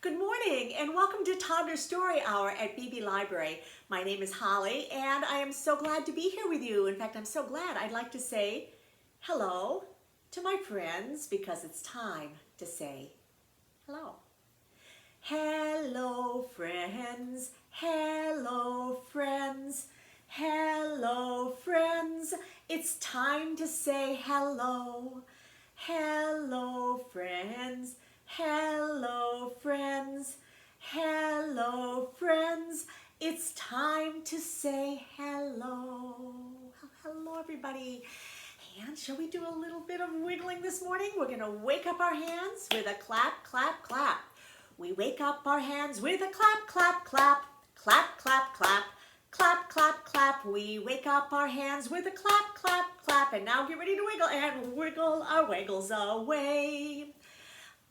Good morning and welcome to Toddler Story Hour at BB Library. My name is Holly and I am so glad to be here with you. In fact, I'm so glad I'd like to say hello to my friends because it's time to say hello. Hello friends, hello friends, hello friends. It's time to say hello. Hello friends. Hello friends, hello friends, it's time to say hello. Hello everybody. And shall we do a little bit of wiggling this morning? We're going to wake up our hands with a clap, clap, clap. We wake up our hands with a clap, clap, clap, clap, clap, clap, clap, clap, clap. We wake up our hands with a clap, clap, clap. And now get ready to wiggle and wiggle our wiggles away.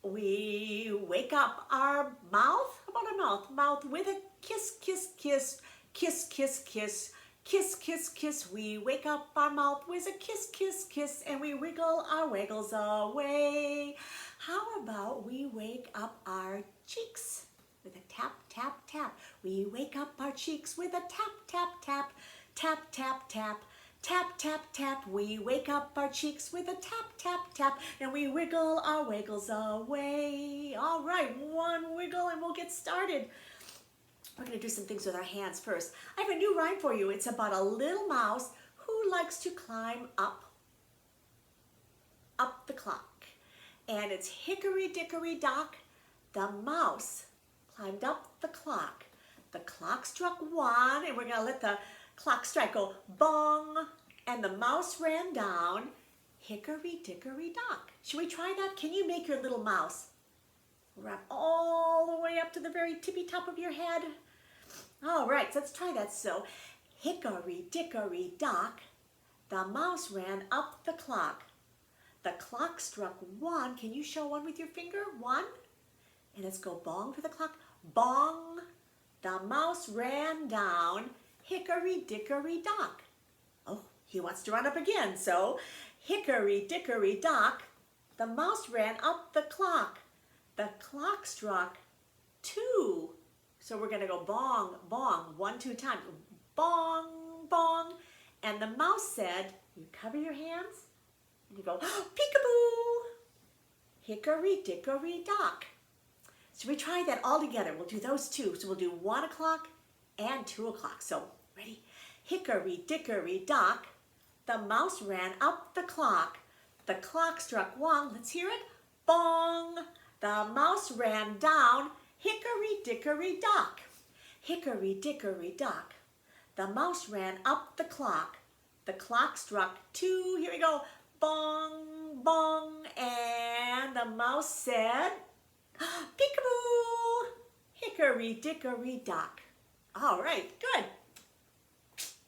We wake up our mouth, how about our mouth? Mouth with a kiss, kiss, kiss, kiss, kiss, kiss, kiss, kiss, kiss. We wake up our mouth with a kiss, kiss, kiss, and we wiggle our wiggles away. How about we wake up our cheeks with a tap, tap, tap. We wake up our cheeks with a tap, tap, tap, tap, tap, tap. Tap, tap, tap, we wake up our cheeks with a tap, tap, tap, and we wiggle our wiggles away. All right, one wiggle and we'll get started. We're going to do some things with our hands first. I have a new rhyme for you. It's about a little mouse who likes to climb up the clock. And it's hickory dickory dock, the mouse climbed up the clock. The clock struck one, and we're going to let the clock strike go bong, and the mouse ran down hickory dickory dock. Should we try that? Can you make your little mouse run all the way up to the very tippy top of your head? All right, so let's try that. So hickory dickory dock, the mouse ran up the clock. The clock struck one. Can you show one with your finger? One. And let's go bong for the clock. Bong. The mouse ran down hickory dickory dock. Oh, he wants to run up again. So hickory dickory dock, the mouse ran up the clock. The clock struck two. So we're going to go bong, bong, 1, 2 times. Bong, bong. And the mouse said, you cover your hands and you go, oh, peekaboo. Hickory dickory dock. So we try that all together. We'll do those two. So we'll do 1 o'clock and 2 o'clock. So ready? Hickory dickory dock, the mouse ran up the clock. The clock struck one. Let's hear it. Bong. The mouse ran down hickory dickory dock. Hickory dickory dock. The mouse ran up the clock. The clock struck two. Here we go. Bong, bong. And the mouse said, peekaboo. Hickory dickory dock. All right, good.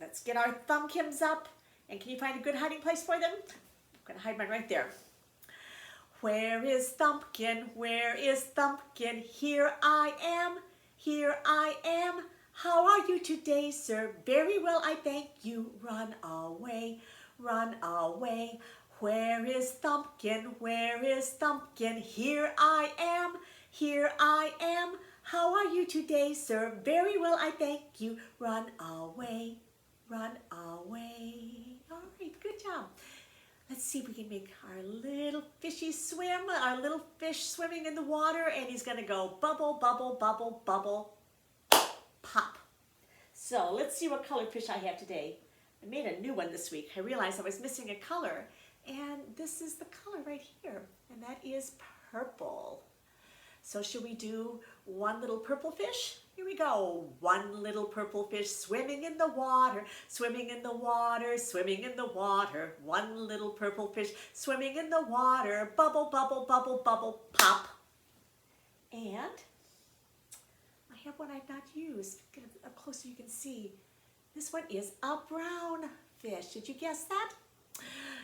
Let's get our thumbkins up. And can you find a good hiding place for them? I'm going to hide mine right there. Where is Thumpkin? Where is Thumpkin? Here I am. Here I am. How are you today, sir? Very well, I thank you. Run away. Run away. Where is Thumpkin? Where is Thumpkin? Here I am. Here I am. How are you today, sir? Very well, I thank you. Run away. Run away. All right, good job. Let's see if we can make our little fishy swim, our little fish swimming in the water, and he's going to go bubble, bubble, bubble, bubble, pop. So let's see what color fish I have today. I made a new one this week. I realized I was missing a color, and this is the color right here, and that is purple. So should we do one little purple fish? Here we go. One little purple fish swimming in the water, swimming in the water, swimming in the water. One little purple fish swimming in the water, bubble, bubble, bubble, bubble, pop. And I have one I've not used. Get up closer you can see. This one is a brown fish. Did you guess that?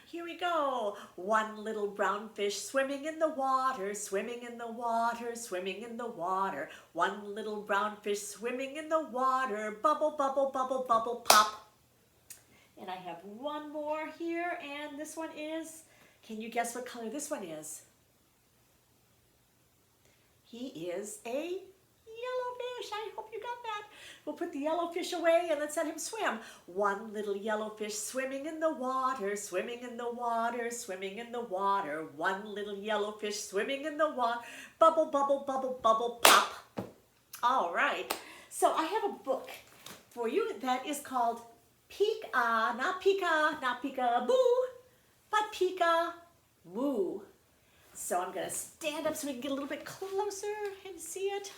Here we go. One little brown fish swimming in the water, swimming in the water, swimming in the water. One little brown fish swimming in the water, bubble, bubble, bubble, bubble, pop. And I have one more here, and this one is, can you guess what color this one is? He is a yellowfish. I hope you got that. We'll put the yellowfish away and let's let him swim. One little yellowfish swimming in the water, swimming in the water, swimming in the water. One little yellowfish swimming in the water. Bubble, bubble, bubble, bubble, pop. All right. So I have a book for you that is called not Peek-a-boo, but Peek-a-woo. So I'm going to stand up so we can get a little bit closer and see it.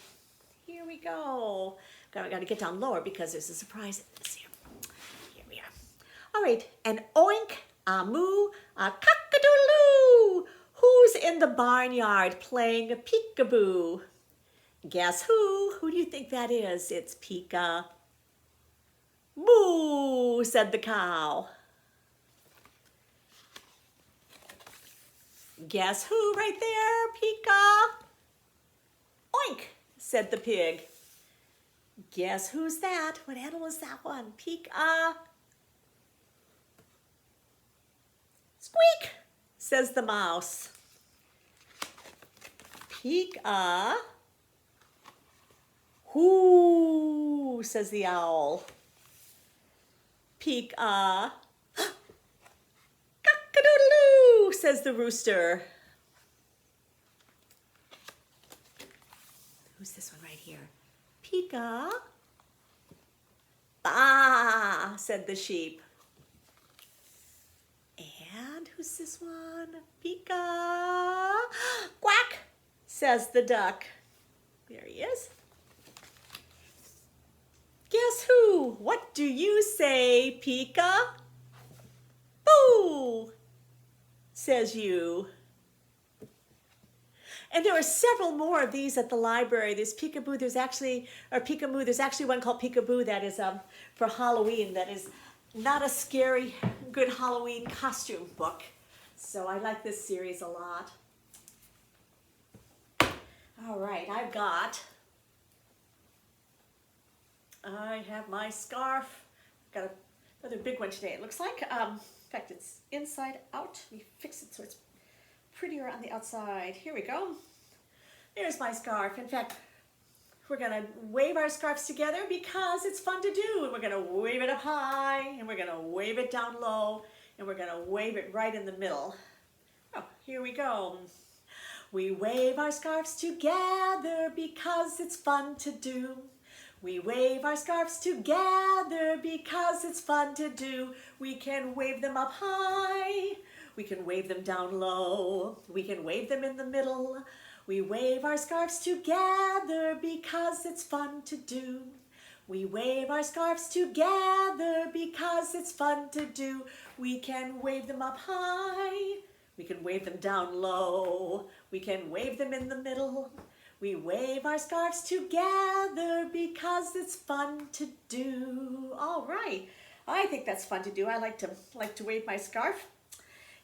Here we go. I got to get down lower because there's a surprise in this here. Here we are. All right. An oink, a moo, a cock-a-doodle-doo. Who's in the barnyard playing peek-a-boo? Guess who? Who do you think that is? It's Peek-a-boo, said the cow. Guess who right there? Peek-a-oink, said the pig. Guess who's that? What animal is that one? Peek-a-squeak, says the mouse. Peek-a-whoo, says the owl. Peek-a-cock-a-doodle-doo, says the rooster. Who's this one right here? Peek-a-baa, said the sheep. And who's this one? Peek-a-quack, says the duck. There he is. Guess who? What do you say? Peek-a-boo, says you. And there are several more of these at the library. There's Peek-a-boo, there's actually one called Peek-a-boo that is for Halloween, that is not a scary, good Halloween costume book. So I like this series a lot. All right, I have my scarf. Got another big one today, it looks like. In fact, it's inside out. Let me fix it so it's prettier on the outside. Here we go. There's my scarf. In fact, we're going to wave our scarves together because it's fun to do. And we're going to wave it up high, and we're going to wave it down low, and we're going to wave it right in the middle. Oh, here we go. We wave our scarves together because it's fun to do. We wave our scarves together because it's fun to do. We can wave them up high. We can wave them down low. We can wave them in the middle. We wave our scarves together because it's fun to do. We wave our scarves together because it's fun to do. We can wave them up high. We can wave them down low. We can wave them in the middle. We wave our scarves together because it's fun to do. All right. I think that's fun to do. I like to wave my scarf.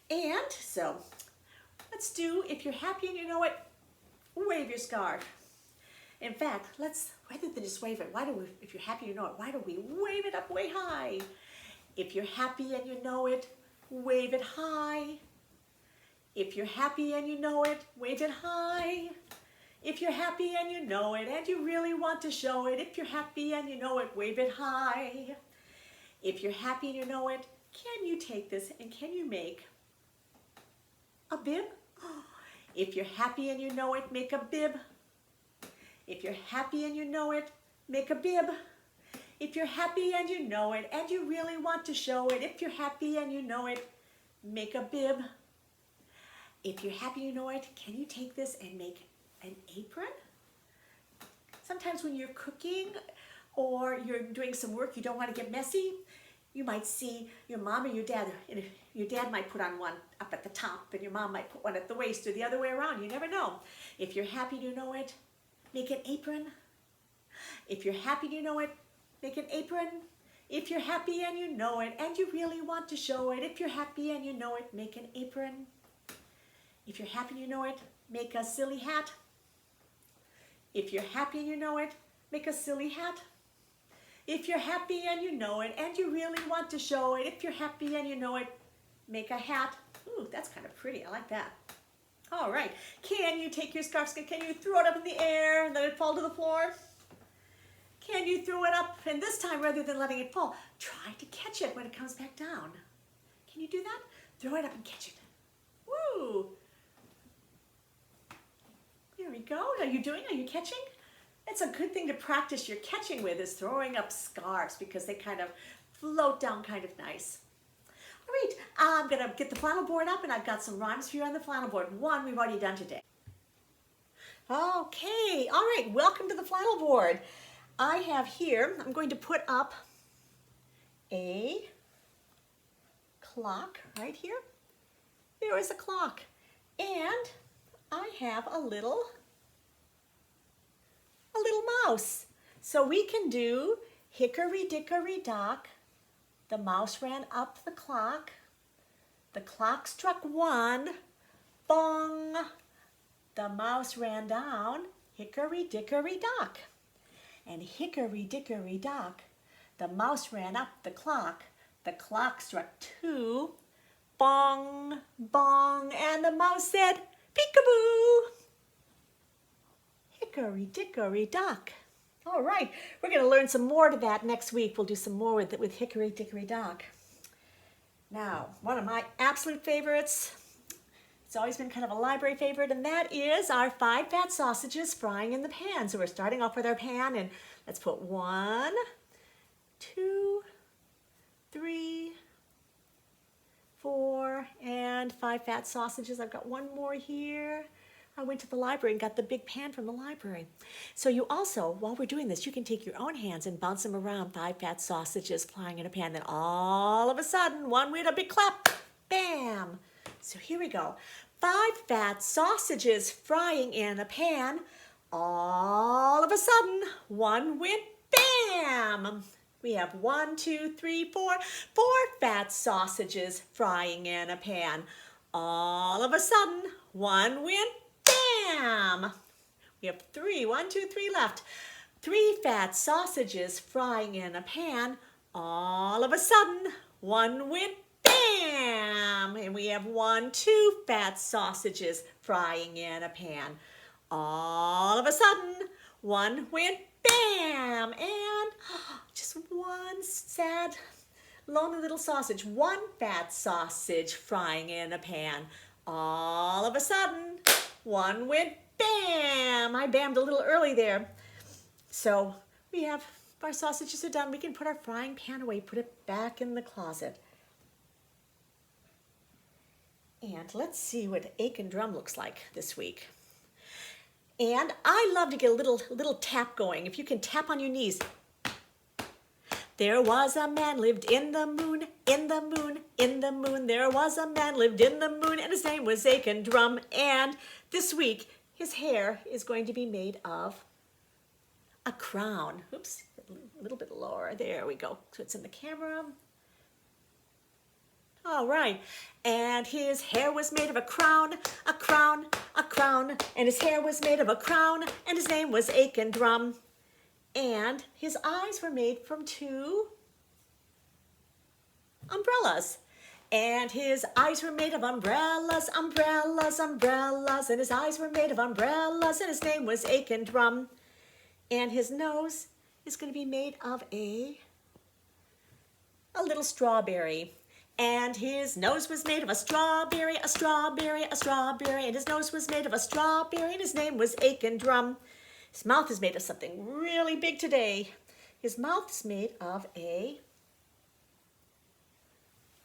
And so let's do, if you're happy and you know it, wave your scarf. In fact, rather than just wave it, if you're happy and you know it, why don't we wave it up way high? If you're happy and you know it, wave it high. If you're happy and you know it, wave it high. If you're happy and you know it and you really want to show it, if you're happy and you know it, wave it high. If you're happy and you know it, can you take this and can you make a bib? If you're happy and you know it, make a bib. If you're happy and you know it, make a bib. If you're happy and you know it and you really want to show it, if you're happy and you know it, make a bib. If you're happy and you know it, can you take this and make an apron? Sometimes when you're cooking or you're doing some work, you don't want to get messy. You might see your mom or your dad, and your dad might put on one up at the top and your mom might put one at the waist or the other way around. You never know. If you're happy and you know it, make an apron. If you're happy and you know it, make an apron. If you're happy and you know it and you really want to show it, if you're happy and you know it, make an apron. If you're happy and you know it, make a silly hat. If you're happy and you know it, make a silly hat. If you're happy and you know it and you really want to show it, if you're happy and you know it, make a hat. Ooh, that's kind of pretty. I like that. All right. Can you take your scarf, can you throw it up in the air and let it fall to the floor? Can you throw it up, and this time rather than letting it fall, try to catch it when it comes back down? Can you do that? Throw it up and catch it. Woo! There we go. Are you doing? Are you catching? It's a good thing to practice your catching with, is throwing up scarves, because they kind of float down kind of nice. All right, I'm going to get the flannel board up, and I've got some rhymes for you on the flannel board. One we've already done today. Okay, all right, welcome to the flannel board. I have here, I'm going to put up a clock right here. There is a clock. And I have a little mouse. So we can do hickory dickory dock. The mouse ran up the clock struck 1, bong. The mouse ran down, hickory dickory dock. And hickory dickory dock, the mouse ran up the clock struck 2, bong, bong, and the mouse said, peekaboo. Hickory dickory dock. All right, we're going to learn some more to that next week. We'll do some more with hickory dickory dock. Now, one of my absolute favorites, it's always been kind of a library favorite, and that is our 5 fat sausages frying in the pan. So we're starting off with our pan, and let's put 1, 2, 3, 4, and 5 fat sausages. I've got one more here. I went to the library and got the big pan from the library. So you also, while we're doing this, you can take your own hands and bounce them around, 5 fat sausages flying in a pan. Then all of a sudden, one with a big clap, bam. So here we go. 5 fat sausages frying in a pan. All of a sudden, one went bam. We have 1, 2, 3, 4 fat sausages frying in a pan. All of a sudden, one went bam. We have 3, 1, 2, 3 left. 3 fat sausages frying in a pan. All of a sudden, one went bam. And we have 1, 2 fat sausages frying in a pan. All of a sudden, one went bam. And just one sad, lonely little sausage. 1 fat sausage frying in a pan. All of a sudden, one went bam. I bammed a little early there. So we have, our sausages are done. We can put our frying pan away, put it back in the closet. And let's see what Ache and Drum looks like this week. And I love to get a little tap going. If you can tap on your knees. There was a man lived in the moon, in the moon, in the moon. There was a man lived in the moon, and his name was Ache and Drum. And this week, his hair is going to be made of a crown. Oops, a little bit lower. There we go. So it's in the camera. All right. And his hair was made of a crown, a crown, a crown. And his hair was made of a crown, and his name was Ache and Drum. And his eyes were made from 2 umbrellas. And his eyes were made of umbrellas, umbrellas, umbrellas. And his eyes were made of umbrellas, and his name was Ache and Drum. And his nose is going to be made of a little strawberry. And his nose was made of a strawberry, a strawberry, a strawberry. And his nose was made of a strawberry, and his name was Ache and Drum. His mouth is made of something really big today. His mouth is made of a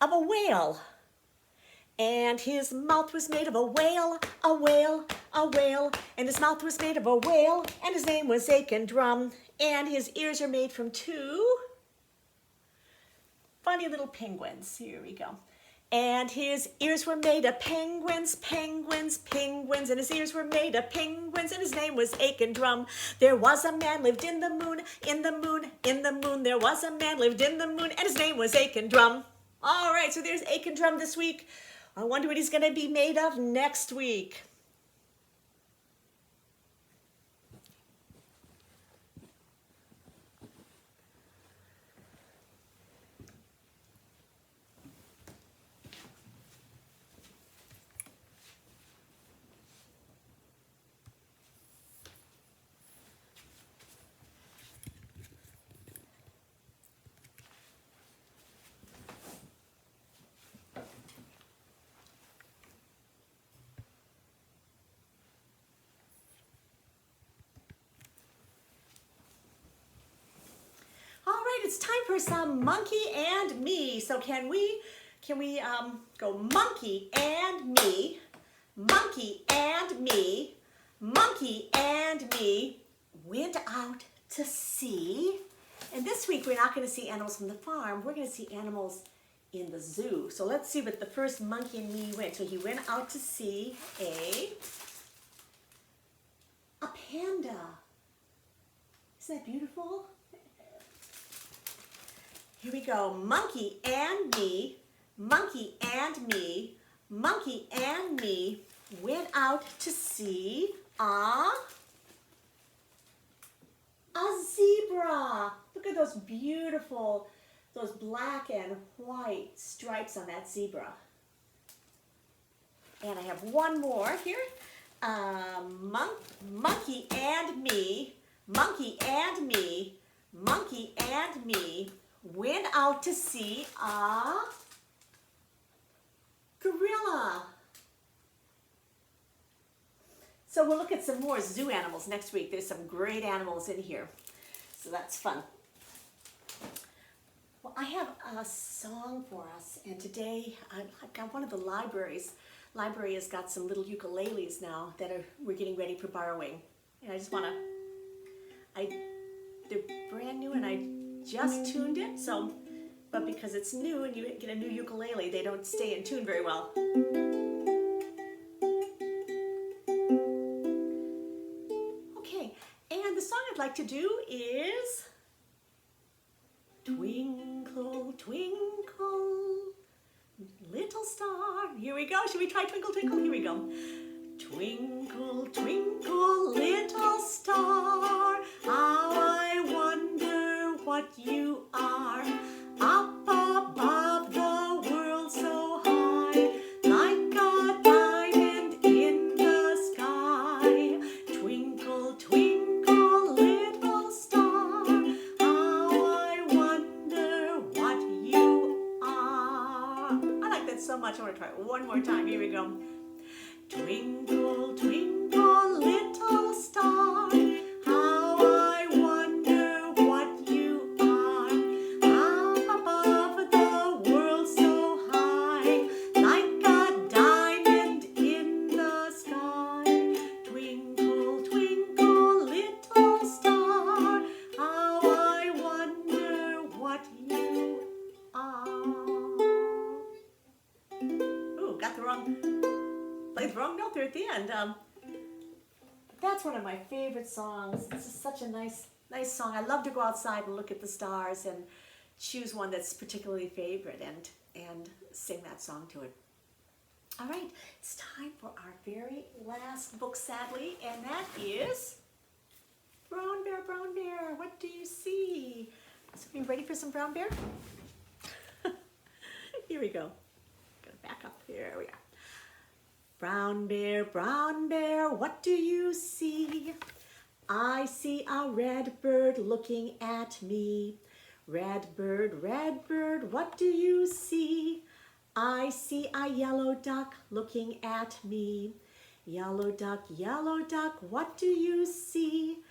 whale. And his mouth was made of a whale, a whale, a whale. And his mouth was made of a whale, and his name was Ache and Drum. And his ears are made from 2 funny little penguins. Here we go. And his ears were made of penguins, penguins, penguins. And his ears were made of penguins, and his name was Ache and Drum. There was a man lived in the moon, in the moon, in the moon. There was a man lived in the moon, and his name was Ache and Drum. All right, so there's Ache and Drum this week. I wonder what he's going to be made of next week. it's time for some monkey and me. So can we go monkey and me, monkey and me, monkey and me went out to sea. And this week we're not going to see animals from the farm. We're going to see animals in the zoo. So let's see what the first monkey and me went. So he went out to see a panda. Isn't that beautiful? Here we go. Monkey and me, monkey and me, monkey and me went out to see a zebra. Look at those beautiful, those black and white stripes on that zebra. And I have one more here. Monkey and me, monkey and me, monkey and me went out to see a gorilla. So we'll look at some more zoo animals next week. There's some great animals in here. So that's fun. Well, I have a song for us, and today I've got one of the libraries. Library has got some little ukuleles now that we're getting ready for borrowing. And I just want to, they're brand new and I just tuned it. So, but because it's new and you get a new ukulele, they don't stay in tune very well. Okay, and the song I'd like to do is Twinkle, Twinkle, Little Star. Here we go. Should we try Twinkle, Twinkle? Here we go. Twinkle, twinkle, little star, how I wonder what you are. Up above the world so high, like a diamond in the sky. Twinkle, twinkle, little star, how I wonder what you are. I like that so much. I want to try it one more time. Here we go. Twinkle, twinkle, little star, how I wonder what you are. Up above the world so high, like a diamond in the sky. Twinkle, twinkle, little star, how I wonder what you are. Ooh, got the wrong... Played the wrong note there at the end. That's one of my favorite songs. It's just such a nice song. I love to go outside and look at the stars and choose one that's particularly favorite and sing that song to it. All right, it's time for our very last book, sadly, and that is Brown Bear, what do you see? So are you ready for some Brown Bear? Here we go. Gotta back up. Here we are. Brown bear, what do you see? I see a red bird looking at me. Red bird, what do you see? I see a yellow duck looking at me. Yellow duck, what do you see?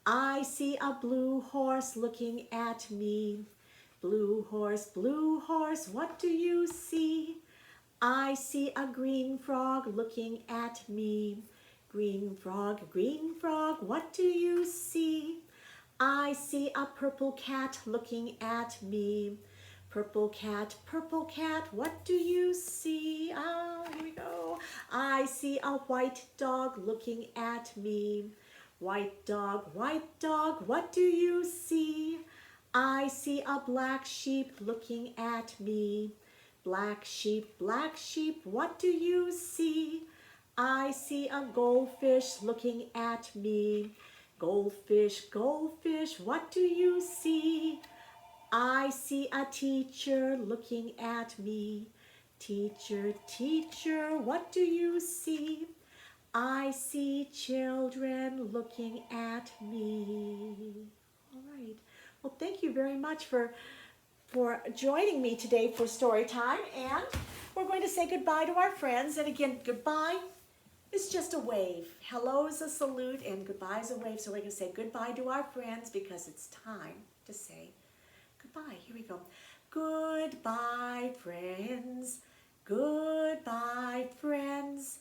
I see a blue horse looking at me. Blue horse, what do you see? I see a green frog looking at me. Green frog, what do you see? I see a purple cat looking at me. Purple cat, what do you see? Oh, here we go. I see a white dog looking at me. White dog, what do you see? I see a black sheep looking at me. Black sheep, what do you see? I see a goldfish looking at me. Goldfish, what do you see? I see a teacher looking at me. Teacher, what do you see? I see children looking at me. All right. Well, thank you very much for joining me today for story time, and we're going to say goodbye to our friends. And again, goodbye is just a wave. Hello is a salute and goodbye is a wave. So we're going to say goodbye to our friends because it's time to say goodbye. goodbye. Here we go. Goodbye, friends. Goodbye, friends.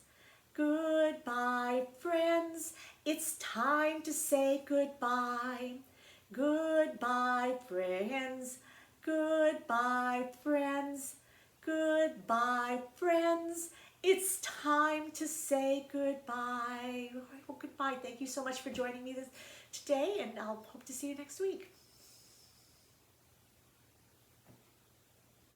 Goodbye, friends. It's time to say goodbye. Goodbye, friends. Goodbye, friends. Goodbye, friends. It's time to say goodbye. All right, well, goodbye. Thank you so much for joining me today, and I'll hope to see you next week.